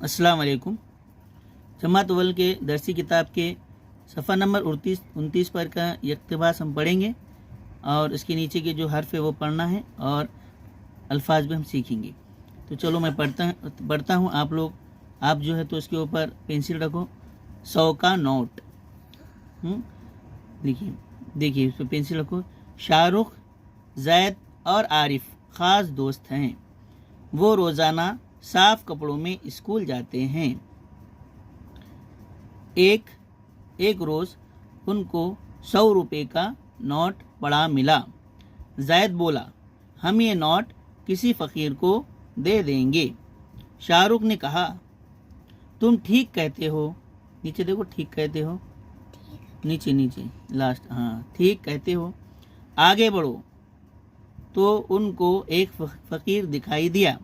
अस्सलाम वालेकुम। जमात अव्वल के दरसी किताब के सफ़ा नंबर 29 पर का इक़्तिबास हम पढ़ेंगे और इसके नीचे के जो हर्फ है वो पढ़ना है और अल्फाज भी हम सीखेंगे। तो चलो मैं पढ़ता हूँ। आप जो है तो इसके ऊपर पेंसिल रखो। 100 का नोट देखिए इस पर पेंसिल रखो। शाहरुख, जैद और आरिफ ख़ास दोस्त हैं। वो रोज़ाना साफ कपड़ों में स्कूल जाते हैं। एक रोज़ उनको 100 रुपये का नोट पड़ा मिला। जैद बोला, हम ये नोट किसी फ़कीर को दे देंगे। शाहरुख ने कहा, तुम ठीक कहते हो। नीचे देखो, ठीक कहते हो, नीचे लास्ट, हाँ ठीक कहते हो, आगे बढ़ो। तो उनको एक फ़कीर दिखाई दिया।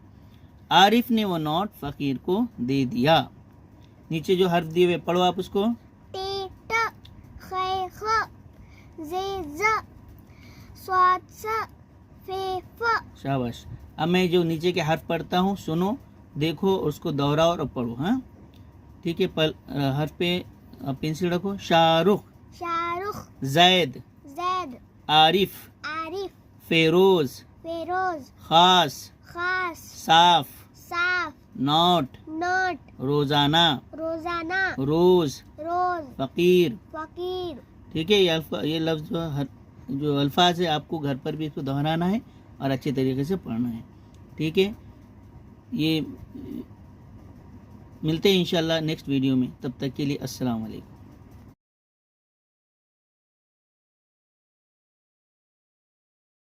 आरिफ ने वो नोट फ़कीर को दे दिया। नीचे जो हर्फ दिए हुए पढ़ो आप उसको। शाबाश। अब मैं जो नीचे के हर्फ पढ़ता हूँ सुनो, देखो, उसको दोहराओ और पढ़ो। हाँ ठीक है। हर्फ पे पेंसिल रखो। शाहरुख, जैद, आरिफ, फेरोज, खास, साफ, नोट, रोजाना, रोज, फकीर। ठीक है। ये लफ्ज जो अल्फाज है आपको घर पर भी इसको दोहराना है और अच्छे तरीके से पढ़ना है। ठीक है। ये मिलते हैं इंशाल्लाह नेक्स्ट वीडियो में। तब तक के लिए अस्सलाम वालेकुम।